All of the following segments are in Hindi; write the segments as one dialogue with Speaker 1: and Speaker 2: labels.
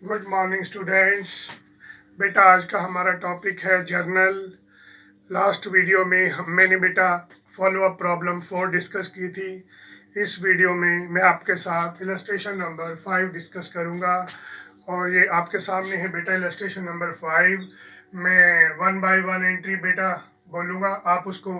Speaker 1: Good morning students. बेटा आज का हमारा टॉपिक है जर्नल। लास्ट वीडियो में मैंने बेटा फॉलो अप प्रॉब्लम 4 डिस्कस की थी। इस वीडियो में मैं आपके साथ इलस्ट्रेशन नंबर 5 डिस्कस करूंगा और ये आपके सामने है बेटा इलस्ट्रेशन नंबर 5। मैं 1 बाय 1 एंट्री बेटा बोलूँगा, आप उसको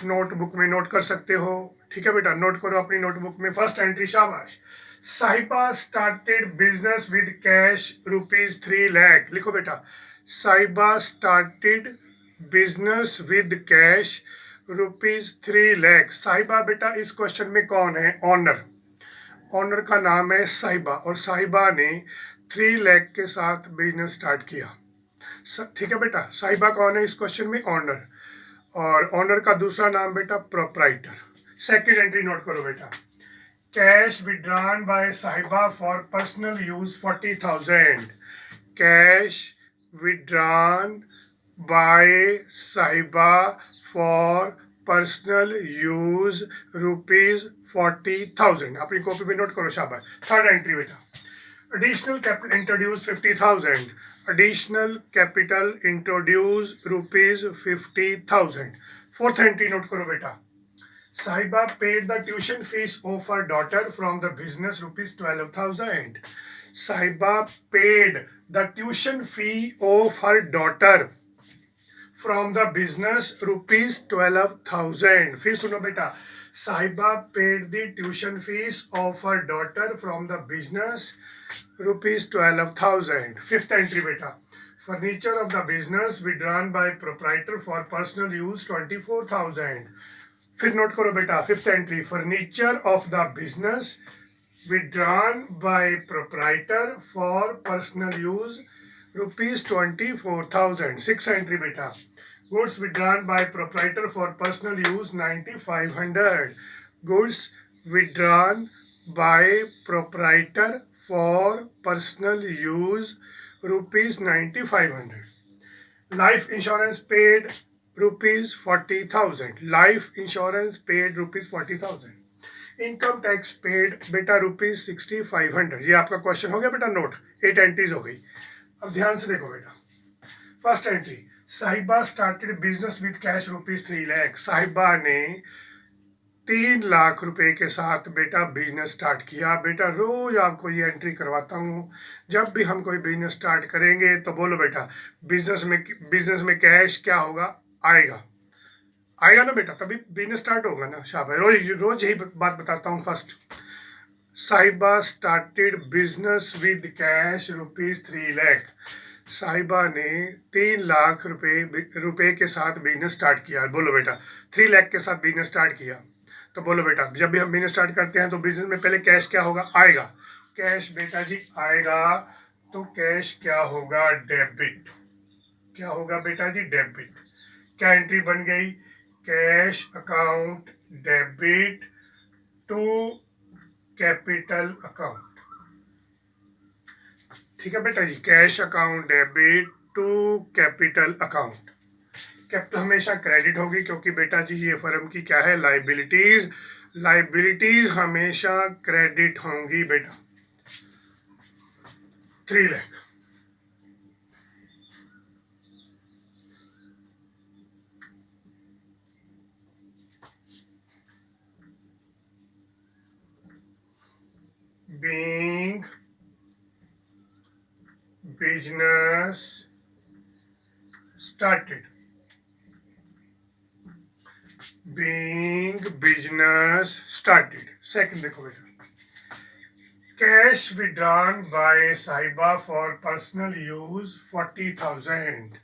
Speaker 1: नोटबुक में नोट कर सकते हो। ठीक है बेटा, नोट करो अपनी नोटबुक में। फर्स्ट एंट्री, शाबाश। साहिबा started business with cash ₹3 lakh. लिखो बेटा, साहिबा started business with cash ₹3 lakh. साहिबा बेटा इस क्वेश्चन में कौन है? ऑनर। ऑनर का नाम है साहिबा और साहिबा ने 3 लाख के साथ बिजनेस स्टार्ट किया। ठीक है बेटा, साहिबा कौन है इस क्वेश्चन में? ऑनर। और ऑनर का दूसरा नाम बेटा प्रोप्राइटर। सेकंड एंट्री नोट करो बेटा, कैश विड्रॉन बाय साहिबा for personal use 40,000। Cash withdrawn bye साहिबा फॉर पर्सनल यूज ₹40,000। अपनी कॉपी में नोट करो, शाबाश। थर्ड एंट्री बेटा, additional capital introduced 50,000. Additional capital introduced ₹50,000. Fourth entry note करो बेटा, साहिबा paid the tuition fees of her daughter from the business ₹12,000. साहिबा paid the tuition fee of her daughter from the business ₹12,000. फिर सुनो बेटा, साहिबा paid the tuition fees of her daughter from the business ₹12,000. Fifth entry बेटा, furniture of the business withdrawn by proprietor for personal use 24,000. फिर नोट करो बेटा, fifth entry, furniture of the business withdrawn by proprietor for personal use ₹24,000. Sixth entry बेटा, goods withdrawn by proprietor for personal use 9,500. goods withdrawn by proprietor for personal use ₹9,500. life insurance paid ₹40,000. life insurance paid ₹40,000. Income tax paid बेटा ₹6,500। ये आपका क्वेश्चन हो गया बेटा नोट। 8 एंट्रीज हो गई। अब ध्यान से देखो बेटा, फर्स्ट एंट्री, साहिबा started business with cash ₹3 lakh. साहिबा ने 3 लाख रुपए के साथ बेटा बिजनेस स्टार्ट किया। बेटा रोज आपको ये एंट्री करवाता हूँ, जब भी हम कोई बिजनेस स्टार्ट करेंगे तो बोलो बेटा, बिजनेस में कैश क्या होगा? आएगा। आएगा ना बेटा, तभी बिजनेस स्टार्ट होगा ना। शाबाश, रोज रोज यही बात बताता हूँ। फर्स्ट, साहिबा started business with cash ₹3 lakh. साहिबा ने 3 लाख रुपए के साथ बिजनेस स्टार्ट किया। बोलो बेटा, 3 लाख के साथ बिजनेस स्टार्ट किया। तो बोलो बेटा, जब भी हम बिजनेस स्टार्ट करते हैं तो बिजनेस में पहले कैश क्या होगा? आएगा। कैश बेटा जी आएगा, तो कैश क्या होगा? डेबिट। क्या होगा बेटा जी? डेबिट। क्या एंट्री बन गई? Cash account debit to capital account. ठीक है बेटा जी, cash account debit to capital account. Capital हमेशा क्रेडिट होगी क्योंकि बेटा जी ये फर्म की क्या है? लाइबिलिटीज। लाइबिलिटीज हमेशा क्रेडिट होंगी बेटा। 3 lakh. being business started. being business started. Second देखो बेटा, कैश विड्रॉन बाय साहिबा for personal use 40,000।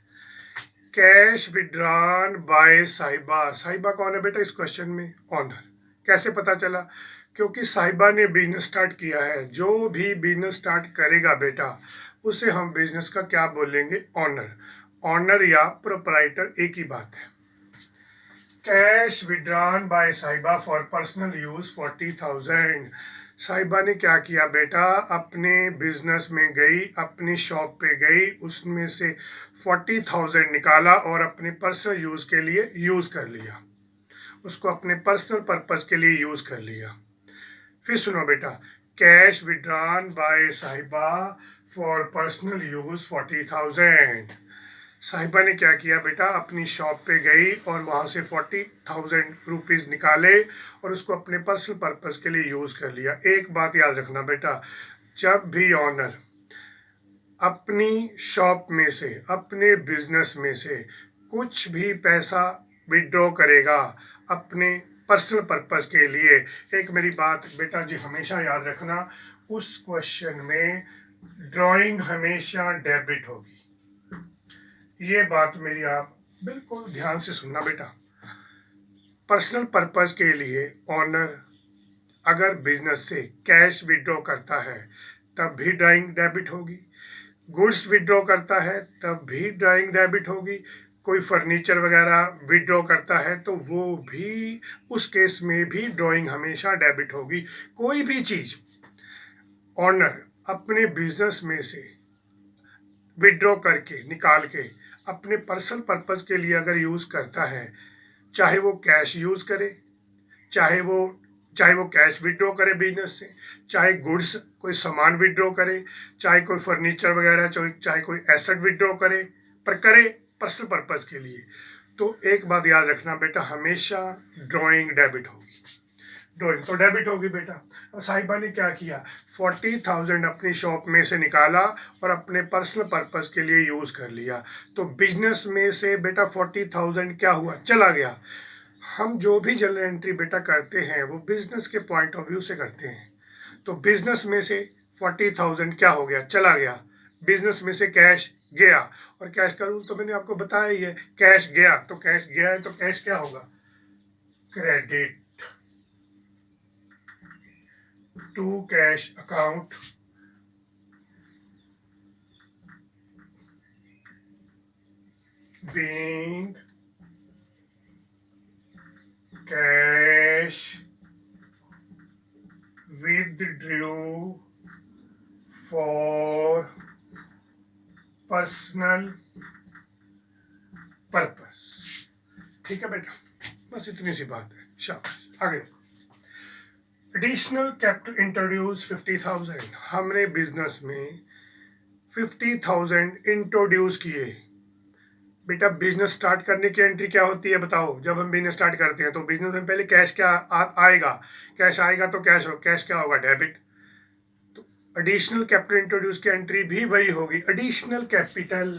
Speaker 1: Cash withdrawn bye साहिबा। साहिबा कौन है बेटा इस क्वेश्चन में? ऑनर। कैसे पता चला? क्योंकि साहिबा ने बिजनेस स्टार्ट किया है। जो भी बिजनेस स्टार्ट करेगा बेटा, उसे हम बिजनेस का क्या बोलेंगे? ऑनर। ऑनर या प्रोप्राइटर एक ही बात है। कैश विड्रॉन बाय साहिबा फॉर पर्सनल यूज 40,000। साहिबा ने क्या किया बेटा? अपने बिजनेस में गई, अपनी शॉप पे गई, उसमें से 40,000 निकाला और अपने पर्सनल यूज के लिए यूज कर लिया। उसको अपने पर्सनल पर्पस के लिए यूज कर लिया। फिर सुनो बेटा, कैश विड्रॉन बाय साहिबा फॉर पर्सनल यूज 40,000। साहिबा ने क्या किया बेटा, अपनी शॉप पे गई और वहाँ से 40,000 रुपीज़ निकाले और उसको अपने पर्सनल पर्पज़ के लिए यूज़ कर लिया। एक बात याद रखना बेटा, जब भी ऑनर अपनी शॉप में से, अपने बिजनेस में से कुछ भी पैसा विड्रॉ करेगा अपने पर्सनल पर्पस के लिए, एक मेरी बात बेटा जी हमेशा याद रखना, उस क्वेश्चन में ड्राइंग हमेशा डेबिट होगी। ये बात मेरी आप बिल्कुल ध्यान से सुनना बेटा। पर्सनल पर्पस के लिए ऑनर अगर बिजनेस से कैश विड्रॉ करता है तब भी ड्राइंग डेबिट होगी, गुड्स विड्रॉ करता है तब भी ड्राइंग डेबिट होगी, कोई फर्नीचर वगैरह विड्रॉ करता है तो वो भी, उस केस में भी ड्राइंग हमेशा डेबिट होगी। कोई भी चीज़ ऑनर अपने बिजनेस में से विड्रॉ करके निकाल के अपने पर्सनल पर्पस के लिए अगर यूज़ करता है, चाहे वो कैश यूज़ करे, चाहे वो कैश विड्रॉ करे बिजनेस से, चाहे गुड्स कोई सामान विड्रॉ करे, चाहे कोई फर्नीचर वगैरह, चाहे कोई एसेट विड्रॉ करे, पर करे पर्सनल पर्पस के लिए, तो एक बात याद रखना बेटा, हमेशा ड्राइंग डेबिट होगी। ड्राइंग तो डेबिट होगी बेटा। अब साहिबा ने क्या किया, 40,000 अपनी शॉप में से निकाला और अपने पर्सनल पर्पस के लिए यूज़ कर लिया। तो बिजनेस में से बेटा 40,000 क्या हुआ, चला गया। हम जो भी जर्नल एंट्री बेटा करते हैं वो बिजनेस के पॉइंट ऑफ व्यू से करते हैं। तो बिजनेस में से 40,000 क्या हो गया, चला गया। बिजनेस में से कैश गया, और कैश का रूल तो मैंने आपको बताया ही है, कैश गया तो कैश गया है, तो कैश क्या होगा, credit to cash account, being cash withdrew for personal purpose. ठीक है बेटा, बस इतनी सी बात है, शाबाश। आगे एडिशनल कैपिटल इंट्रोड्यूस 50,000। हमने बिजनेस में 50,000 इंट्रोड्यूस किए। बेटा बिजनेस स्टार्ट करने की एंट्री क्या होती है बताओ, जब हम बिजनेस स्टार्ट करते हैं तो बिजनेस में पहले कैश क्या आएगा, कैश आएगा तो कैश क्या होगा, डेबिट। तो एडिशनल कैपिटल इंट्रोड्यूस की एंट्री भी वही होगी, एडिशनल कैपिटल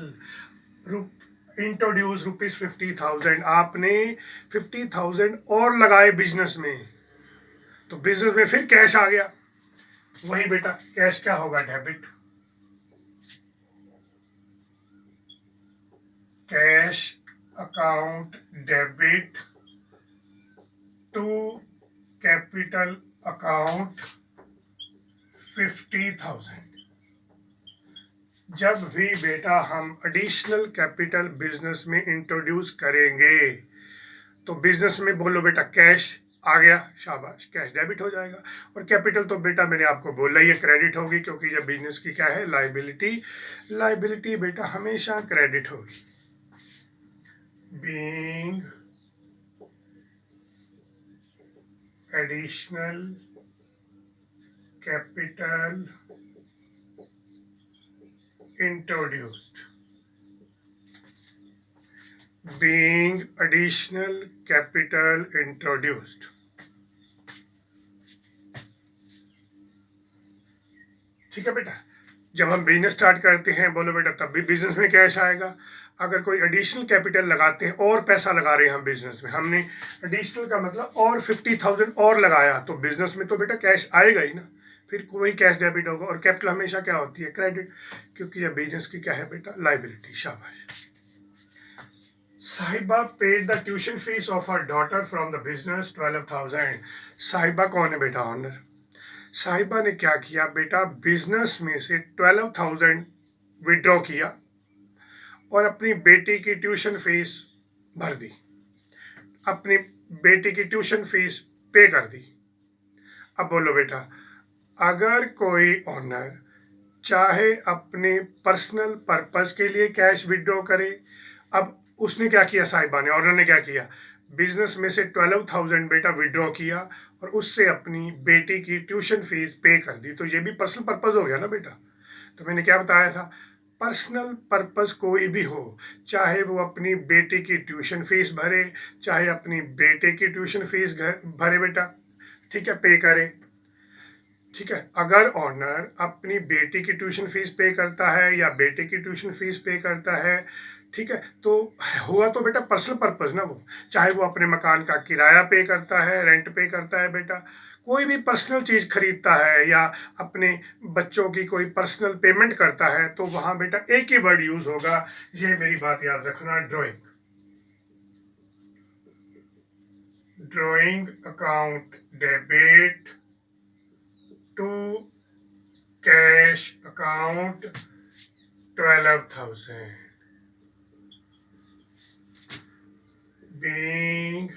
Speaker 1: इंट्रोड्यूस रुपीज 50,000। आपने 50,000 और लगाए बिजनेस में, तो बिजनेस में फिर कैश आ गया, वही बेटा कैश क्या होगा, debit. Cash account debit to capital account 50,000। जब भी बेटा हम एडिशनल कैपिटल बिजनेस में इंट्रोड्यूस करेंगे तो बिजनेस में बोलो बेटा कैश आ गया, शाबाश, कैश डेबिट हो जाएगा। और कैपिटल तो बेटा मैंने आपको बोला ये क्रेडिट होगी, क्योंकि जब बिजनेस की क्या है, लाइबिलिटी बेटा हमेशा क्रेडिट होगी। Being additional capital introduced, being additional capital introduced। ठीक है बेटा, जब हम बिजनेस स्टार्ट करते हैं बोलो बेटा तब भी बिजनेस में कैश आएगा। अगर कोई एडिशनल कैपिटल लगाते हैं और पैसा लगा रहे हैं हम बिजनेस में, हमने एडिशनल का मतलब और 50,000 और लगाया, तो बिजनेस में तो बेटा कैश आएगा ही ना, फिर कोई कैश डेबिट होगा। और कैपिटल हमेशा क्या होती है, क्रेडिट, क्योंकि यह बिजनेस की क्या है बेटा, लाइबिलिटी। शाबाश। साहिबा paid the tuition fees of her daughter from the business 12,000। साहिबा कौन है बेटा, ऑनर। साहिबा ने क्या किया बेटा, बिजनेस में से 12,000 विड्रॉ किया और अपनी बेटी की ट्यूशन फीस भर दी, अपनी बेटी की ट्यूशन फीस पे कर दी। अब बोलो बेटा, अगर कोई ऑनर चाहे अपने पर्सनल पर्पस के लिए कैश विड्रॉ करे, अब उसने क्या किया, साहिबा ने, ऑनर ने क्या किया, बिजनेस में से 12,000 बेटा विड्रॉ किया और उससे अपनी बेटी की ट्यूशन फीस पे कर दी। तो ये भी पर्सनल पर्पस हो गया ना बेटा। तो मैंने क्या बताया था, पर्सनल पर्पस कोई भी हो, चाहे वो अपनी बेटी की ट्यूशन फीस भरे, चाहे अपनी बेटे की ट्यूशन फीस भरे बेटा, ठीक है, पे करे, ठीक है। अगर ऑनर अपनी बेटी की ट्यूशन फीस पे करता है या बेटे की ट्यूशन फीस पे करता है, ठीक है, तो हुआ तो बेटा पर्सनल पर्पस ना वो, चाहे वो अपने मकान का किराया पे करता है, रेंट पे करता है बेटा, कोई भी पर्सनल चीज खरीदता है या अपने बच्चों की कोई पर्सनल पेमेंट करता है, तो वहां बेटा एक ही वर्ड यूज होगा, ये मेरी बात याद रखना, drawing. Drawing account debit to cash account 12,000 being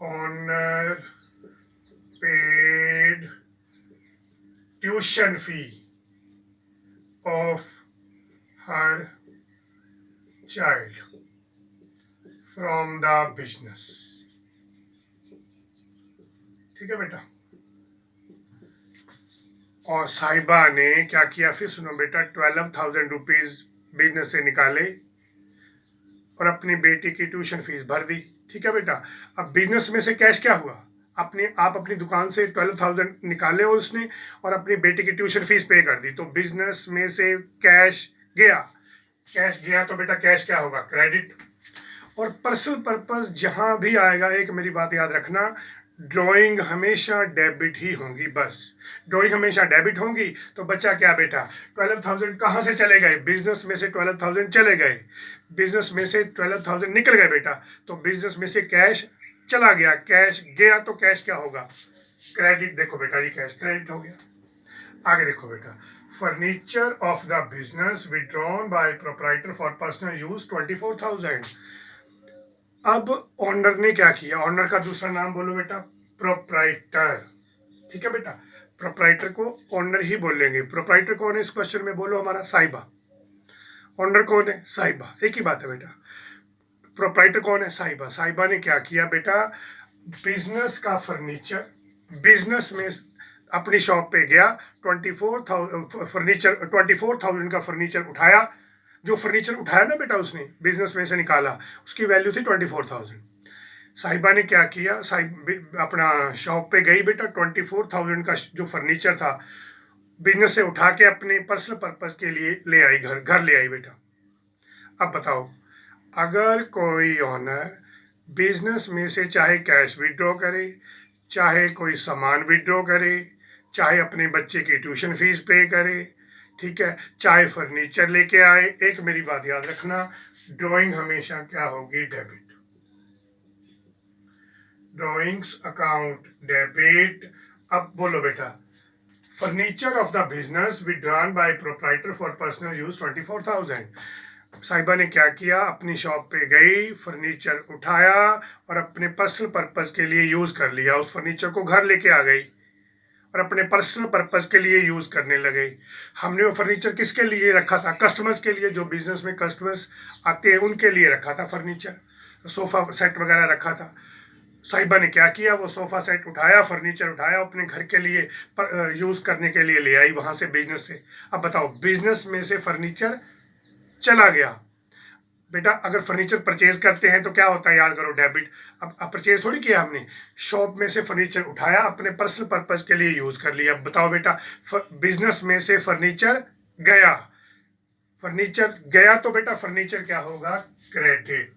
Speaker 1: owner paid tuition fee of her child from the business। ठीक है बेटा। और साहिबा ने क्या किया, फिर सुनो बेटा, 12,000 रुपीज बिजनेस से निकाले और अपनी बेटी की ट्यूशन फीस भर दी। ठीक है बेटा। अब बिजनेस में से कैश क्या हुआ, आप अपनी दुकान से 12,000 निकाले और उसने और अपनी बेटी की ट्यूशन फीस पे कर दी, तो बिजनेस में से कैश गया। कैश गया तो बेटा कैश क्या होगा, क्रेडिट। और पर्सनल पर्पस जहां भी आएगा, एक मेरी बात याद रखना, ड्राइंग हमेशा डेबिट ही होंगी। बस ड्राइंग हमेशा डेबिट होंगी। तो बच्चा क्या बेटा, 12,000 कहाँ से चले गए, बिजनेस में से 12,000 चले गए, बिजनेस में से 12,000 निकल गए बेटा, तो बिजनेस में से कैश चला गया, कैश गया तो कैश क्या होगा, क्रेडिट। देखो बेटा ये कैश क्रेडिट हो गया। आगे देखो बेटा, furniture of the business withdrawn bye proprietor for personal use 24,000। अब ऑनर ने क्या किया, ऑनर का दूसरा नाम बोलो बेटा, प्रोप्राइटर। ठीक है बेटा, प्रोप्राइटर को ऑनर ही बोलेंगे। प्रोप्राइटर कौन है इस क्वेश्चन में, बोलो हमारा साहिबा। ऑनर कौन है, साहिबा, एक ही बात है बेटा। प्रोप्राइटर कौन है, साहिबा। साहिबा ने क्या किया बेटा, बिजनेस का फर्नीचर, बिजनेस में अपनी शॉप पे गया, 24,000 का फर्नीचर उठाया। जो फर्नीचर उठाया ना बेटा उसने बिजनेस में से निकाला, उसकी वैल्यू थी 24,000। साहिबा ने क्या किया, साहिब अपना शॉप पे गई बेटा, 24,000 का जो फर्नीचर था बिजनेस से उठा के अपने पर्सनल पर्पस के लिए ले आई, घर ले आई बेटा। अब बताओ, अगर कोई ऑनर बिजनेस में से चाहे कैश विड्रॉ करे, चाहे कोई सामान विड्रॉ करे, चाहे अपने बच्चे की ट्यूशन फीस पे करे, ठीक है, चाहे फर्नीचर लेके आए, एक मेरी बात याद रखना, ड्राइंग हमेशा क्या होगी, डेबिट। Drawings account debit. अब बोलो बेटा, furniture of the business withdrawn bye proprietor for personal use 24,000। साहिबा ने क्या किया, अपनी शॉप पे गई, फर्नीचर उठाया और अपने पर्सनल पर्पस के लिए यूज कर लिया। उस फर्नीचर को घर लेके आ गई और अपने पर्सनल पर्पस के लिए यूज करने लगे। हमने वो फर्नीचर किसके लिए रखा था, कस्टमर्स के लिए, जो बिजनेस में कस्टमर्स आते हैं उनके लिए रखा था फर्नीचर, सोफा सेट वगैरह रखा था। साहिबा ने क्या किया, वो सोफा सेट उठाया, फर्नीचर उठाया, अपने घर के लिए यूज करने के लिए ले आई वहां से, बिजनेस से। अब बताओ, बिजनेस में से फर्नीचर चला गया बेटा। अगर फर्नीचर परचेज करते हैं तो क्या होता है, याद करो, डेबिट। अब परचेज थोड़ी किया हमने, शॉप में से फर्नीचर उठाया, अपने पर्सनल पर्पस के लिए यूज कर लिया। बताओ बेटा, बिजनेस में से फर्नीचर गया, फर्नीचर गया तो बेटा फर्नीचर क्या होगा, क्रेडिट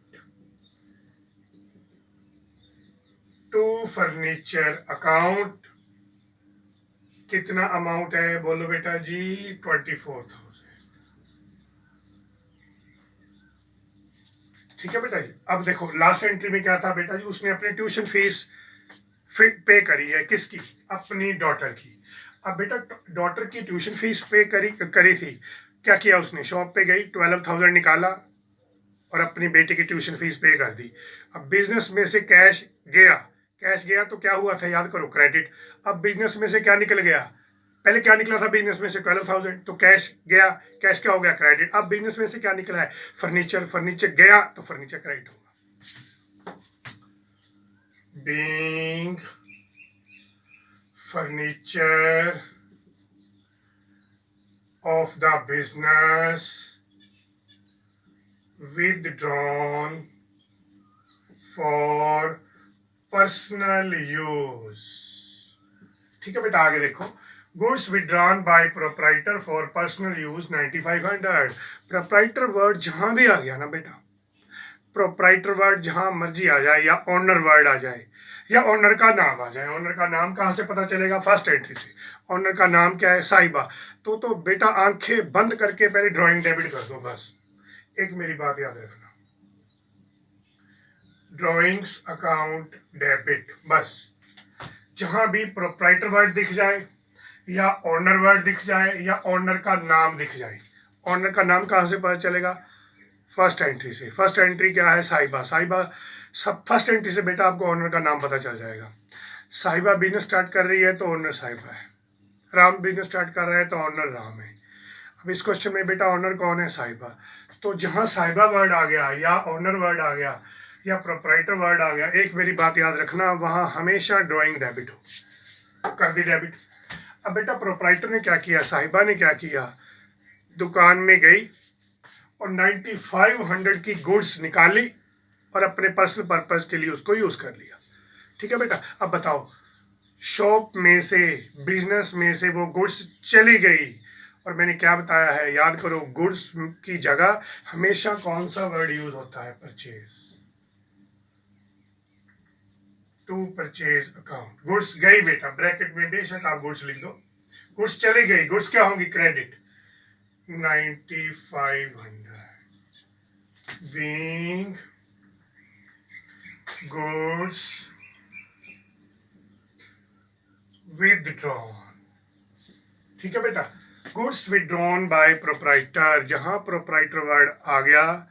Speaker 1: टू फर्नीचर अकाउंट। कितना अमाउंट है, बोलो बेटा जी, 24,000। ठीक है बेटा जी। अब देखो लास्ट एंट्री में क्या था बेटा जी, उसने अपनी ट्यूशन फीस पे करी है, किसकी, अपनी डॉटर की। अब बेटा डॉटर की ट्यूशन फीस पे करी थी, क्या किया उसने, शॉप पे गई, 12,000 निकाला और अपनी बेटी की ट्यूशन फीस पे कर दी। अब बिजनेस में से कैश गया, कैश गया तो क्या हुआ था, याद करो, क्रेडिट। अब बिजनेस में से क्या निकल गया, पहले क्या निकला था बिजनेस में से, 12,000, तो कैश गया, कैश क्या हो गया, क्रेडिट। अब बिजनेस में से क्या निकला है, फर्नीचर, फर्नीचर गया तो फर्नीचर क्रेडिट होगा। being furniture of the business withdrawn for personal use। ठीक है बेटा, आगे देखो। Goods withdrawn bye proprietor for personal use 9500। Proprietor word जहां भी आ गया ना बेटा, प्रोप्राइटर वर्ड जहां मर्जी आ जाए या ऑनर वर्ड आ जाए या ऑनर का नाम आ जाए। ऑनर का नाम कहाँ से पता चलेगा? फर्स्ट एंट्री से। ऑनर का नाम क्या है? साहिबा। तो बेटा आंखें बंद करके पहले ड्राइंग डेबिट कर दो बस। एक मेरी बात याद रखना, ड्राइंग्स अकाउंट डेबिट, बस जहां भी प्रोप्राइटर वर्ड दिख जाए या ऑनर वर्ड दिख जाए या ऑनर का नाम दिख जाए। ऑनर का नाम कहाँ से पता चलेगा? फर्स्ट एंट्री से। फर्स्ट एंट्री क्या है? साहिबा। साहिबा सब फर्स्ट एंट्री से बेटा आपको ऑनर का नाम पता चल जाएगा। साहिबा बिजनेस स्टार्ट कर रही है तो ऑनर साहिबा है। राम बिजनेस स्टार्ट कर रहा है तो ऑनर राम है। अब इस क्वेश्चन में बेटा ऑनर कौन है? साहिबा। तो जहाँ साहिबा वर्ड आ गया या ऑनर वर्ड आ गया या प्रोप्राइटर वर्ड आ गया, एक मेरी बात याद रखना, वहाँ हमेशा ड्राइंग डेबिट हो। कर दी डेबिट। अब बेटा प्रोप्राइटर ने क्या किया? साहिबा ने क्या किया? दुकान में गई और 9500 की गुड्स निकाली और अपने पर्सनल पर्पस के लिए उसको यूज़ कर लिया। ठीक है बेटा, अब बताओ, शॉप में से, बिजनेस में से वो गुड्स चली गई और मैंने क्या बताया है? याद करो, गुड्स की जगह हमेशा कौन सा वर्ड यूज होता है? Purchase. To purchase account. Goods गई बेटा, ब्रैकेट में बेशक आप गुड्स लिख दो। गुड्स चली गई, गुड्स क्या होंगी? क्रेडिट। 9500 being goods withdrawn। ठीक है बेटा, गुड्स विड्रॉन बाय प्रोप्राइटर, जहां प्रोप्राइटर वर्ड आ गया,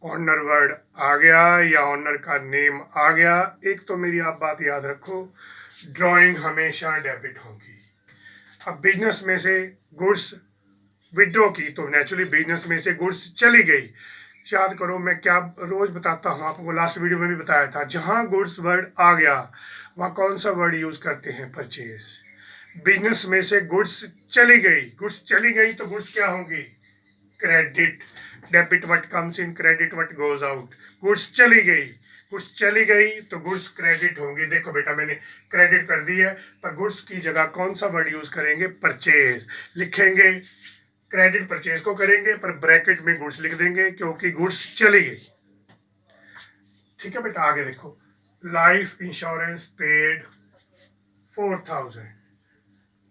Speaker 1: ऑनर वर्ड आ गया या ऑनर का नेम आ गया, एक तो मेरी आप बात याद रखो, ड्राइंग हमेशा डेबिट होगी। अब बिजनेस में से गुड्स विड्रॉ की तो नेचुरली बिजनेस में से गुड्स चली गई। याद करो, मैं क्या रोज बताता हूँ आपको, लास्ट वीडियो में भी बताया था, जहां गुड्स वर्ड आ गया वहाँ कौन सा वर्ड यूज करते हैं? परचेज। बिजनेस में से गुड्स चली गई, गुड्स चली गई तो गुड्स क्या होंगी? Credit. Debit what comes in, credit what goes out. Goods चली गई, गुड्स चली गई तो गुड्स क्रेडिट होंगी। देखो बेटा मैंने क्रेडिट कर दी है, पर गुड्स की जगह कौन सा वर्ड यूज करेंगे? परचेज। लिखेंगे क्रेडिट परचेज को करेंगे, पर ब्रैकेट में गुड्स लिख देंगे क्योंकि गुड्स चली गई। ठीक है बेटा, आगे देखो, life insurance paid 4000।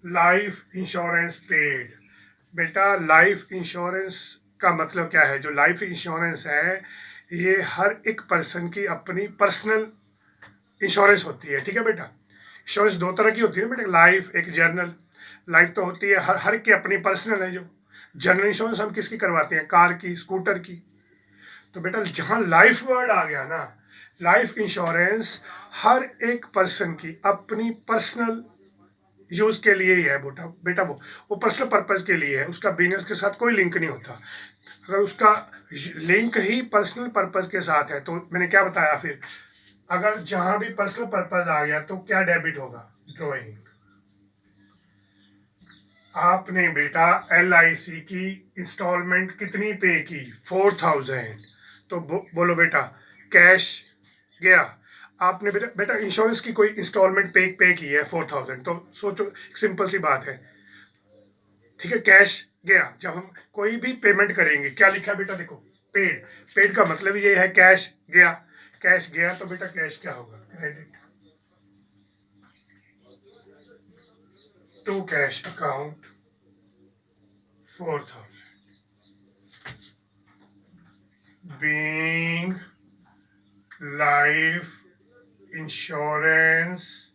Speaker 1: Life insurance paid. बेटा लाइफ इंश्योरेंस का मतलब क्या है? जो लाइफ इंश्योरेंस है ये हर एक पर्सन की अपनी पर्सनल इंश्योरेंस होती है। ठीक है बेटा, इंश्योरेंस दो तरह की होती है बेटा, लाइफ एक जनरल। लाइफ तो होती है हर की अपनी पर्सनल है। जो जनरल इंश्योरेंस हम किसकी करवाते हैं? कार की, स्कूटर की। तो बेटा जहाँ लाइफ वर्ड आ गया ना, लाइफ इंश्योरेंस हर एक पर्सन की अपनी पर्सनल यूज के लिए ही है बेटा वो पर्सनल पर्पज के लिए है, उसका बिजनेस के साथ कोई लिंक नहीं होता। अगर उसका लिंक ही पर्सनल पर्पज के साथ है तो मैंने क्या बताया फिर, अगर जहां भी पर्सनल पर्पज आ गया तो क्या डेबिट होगा? ड्रॉइंग। आपने बेटा LIC की इंस्टॉलमेंट कितनी पे की? 4000। तो बोलो बेटा कैश गया। आपने बेटा इंश्योरेंस की कोई इंस्टॉलमेंट पे की है 4000, तो सोचो सिंपल सी बात है। ठीक है, कैश गया। जब हम कोई भी पेमेंट करेंगे क्या लिखा है बेटा? देखो पेड। पेड का मतलब ये है कैश गया। कैश गया तो बेटा कैश क्या होगा? Credit. To cash account 4000 being life insurance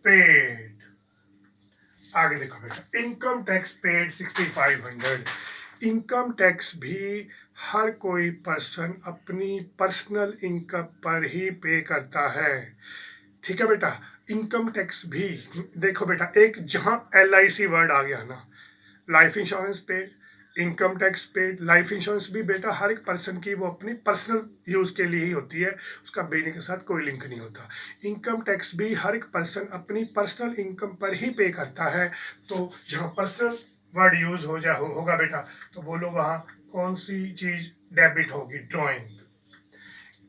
Speaker 1: paid. आगे देखो बेटा, income tax paid 6500। Income tax भी हर कोई पर्सन अपनी पर्सनल इनकम पर ही पे करता है। ठीक है बेटा, इनकम टैक्स भी देखो बेटा, एक जहां LIC वर्ड आ गया ना, life insurance paid, income tax paid, life insurance भी बेटा हर एक पर्सन की वो अपनी पर्सनल यूज़ के लिए ही होती है, उसका बेने के साथ कोई लिंक नहीं होता। इनकम टैक्स भी हर एक पर्सन अपनी पर्सनल इनकम पर ही पे करता है। तो जहाँ पर्सनल वर्ड यूज़ होगा बेटा, तो बोलो वहाँ कौन सी चीज़ डेबिट होगी? ड्राइंग।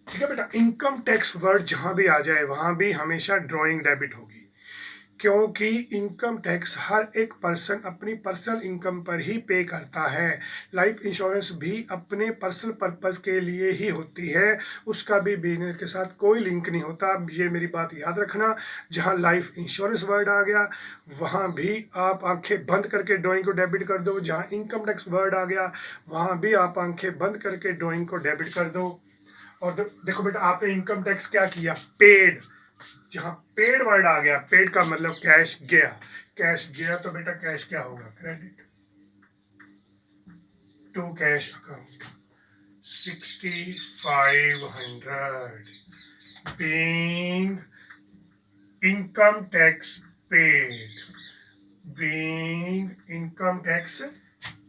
Speaker 1: ठीक है बेटा, इनकम टैक्स वर्ड जहाँ भी आ जाए वहाँ भी हमेशा ड्राइंग डेबिट होगी, क्योंकि इनकम टैक्स हर एक पर्सन अपनी पर्सनल इनकम पर ही पे करता है। लाइफ इंश्योरेंस भी अपने पर्सनल पर्पस के लिए ही होती है, उसका भी बिजनेस के साथ कोई लिंक नहीं होता। ये मेरी बात याद रखना, जहाँ लाइफ इंश्योरेंस वर्ड आ गया वहाँ भी आप आंखें बंद करके ड्राइंग को डेबिट कर दो, जहाँ इनकम टैक्स वर्ड आ गया वहाँ भी आप आंखें बंद करके ड्राइंग को डेबिट कर दो। और देखो बेटा, आपने इनकम टैक्स क्या किया? पेड। जहाँ पेड वर्ड आ गया, पेड का मतलब कैश गया, कैश गया तो बेटा कैश क्या होगा? Credit to cash account 6500 being income tax paid, being income tax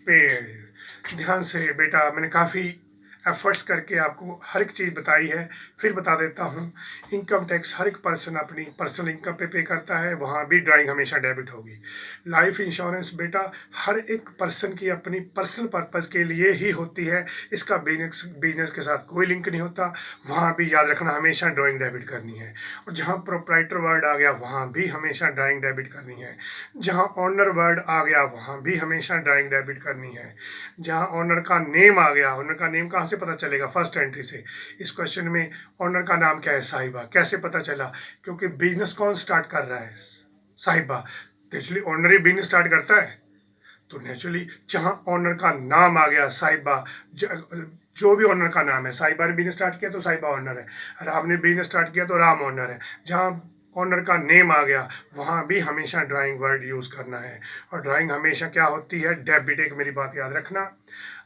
Speaker 1: paid. ध्यान से बेटा, मैंने काफ़ी एफर्ट्स करके आपको हर एक चीज़ बताई है, फिर बता देता हूँ। इनकम टैक्स हर एक पर्सन अपनी पर्सनल इनकम पे करता है, वहाँ भी ड्राइंग हमेशा डेबिट होगी। लाइफ इंश्योरेंस बेटा हर एक पर्सन की अपनी पर्सनल पर्पस के लिए ही होती है, इसका बिजनेस के साथ कोई लिंक नहीं होता, वहाँ भी याद रखना हमेशा ड्राइंग डेबिट करनी है। और जहाँ प्रोप्राइटर वर्ड आ गया वहाँ भी हमेशा ड्राइंग डेबिट करनी है। जहाँ ऑनर वर्ड आ गया वहाँ भी हमेशा ड्राइंग डेबिट करनी है। जहाँ ऑनर का नेम आ गया, ऑनर का नेम कहाँ से पता चलेगा? फर्स्ट एंट्री से। इस क्वेश्चन में ऑनर का नाम क्या है? साहिबा। कैसे पता चला? क्योंकि बिजनेस कौन स्टार्ट कर रहा है? साहिबा। नेचुरली ऑनर ही बिजनेस स्टार्ट करता है, तो नेचुरली जहाँ ऑनर का नाम आ गया साहिबा, जो भी ऑनर का नाम है, साहिबा ने बिजनेस स्टार्ट किया तो साहिबा ऑनर है, राम ने बिजनेस स्टार्ट किया तो राम ऑनर है। जहाँ ऑनर का नेम आ गया वहाँ भी हमेशा ड्राइंग वर्ड यूज़ करना है। और ड्राइंग हमेशा क्या होती है? डेबिट। एक मेरी बात याद रखना,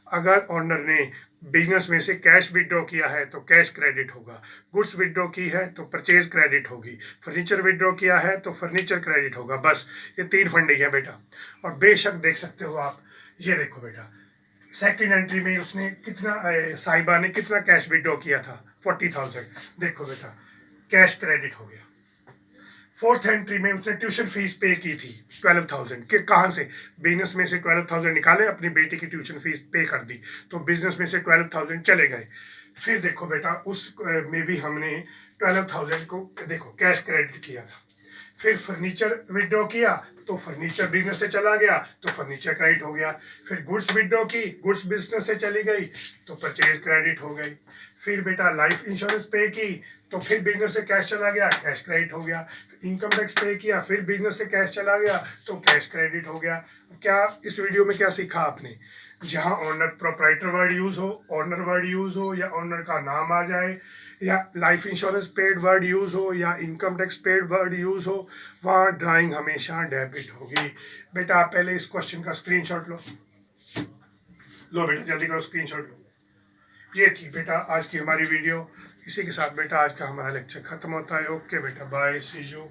Speaker 1: अगर ऑनर ने बिजनेस में से कैश विड्रॉ किया है तो कैश क्रेडिट होगा, गुड्स विड्रॉ की है तो परचेज क्रेडिट होगी, फर्नीचर विड्रॉ किया है तो फर्नीचर क्रेडिट होगा। बस ये 3 फंडिंग है बेटा। और बेशक देख सकते हो आप, ये देखो बेटा, सेकंड एंट्री में उसने कितना, साहिबा ने कितना कैश विड्रॉ किया था? 40,000। देखो बेटा कैश क्रेडिट हो गया। फोर्थ एंट्री में उसने ट्यूशन फीस पे की थी 12,000 के, कहाँ से? बिजनेस में से 12,000 निकाले, अपनी बेटी की ट्यूशन फीस पे कर दी, तो बिजनेस में से 12,000 चले गए। फिर देखो बेटा उस में भी हमने 12,000 को देखो कैश क्रेडिट किया था। फिर फर्नीचर विड्रॉ किया तो फर्नीचर बिजनेस से चला गया तो फर्नीचर क्रेडिट हो गया। फिर गुड्स विड्रॉ की, गुड्स बिजनेस से चली गई तो परचेज क्रेडिट हो गई। फिर बेटा लाइफ इंश्योरेंस पे की तो फिर बिजनेस से कैश चला गया, कैश क्रेडिट हो गया। इनकम टैक्स पे किया, फिर बिजनेस से कैश चला गया तो कैश क्रेडिट हो गया। क्या इस वीडियो में क्या सीखा आपने? जहाँ ऑनर प्रोप्राइटर वर्ड यूज हो, ऑनर वर्ड यूज हो, या ऑनर का नाम आ जाए, या life insurance paid word use हो, या income tax paid word use हो, वहाँ ड्राइंग हमेशा डेबिट होगी। बेटा आप पहले इस क्वेश्चन का स्क्रीनशॉट लो। लो बेटा जल्दी करो, स्क्रीनशॉट लो। ये थी बेटा आज की हमारी वीडियो। इसी के साथ बेटा आज का हमारा लेक्चर खत्म होता है। ओके बेटा, बाय, सी यू।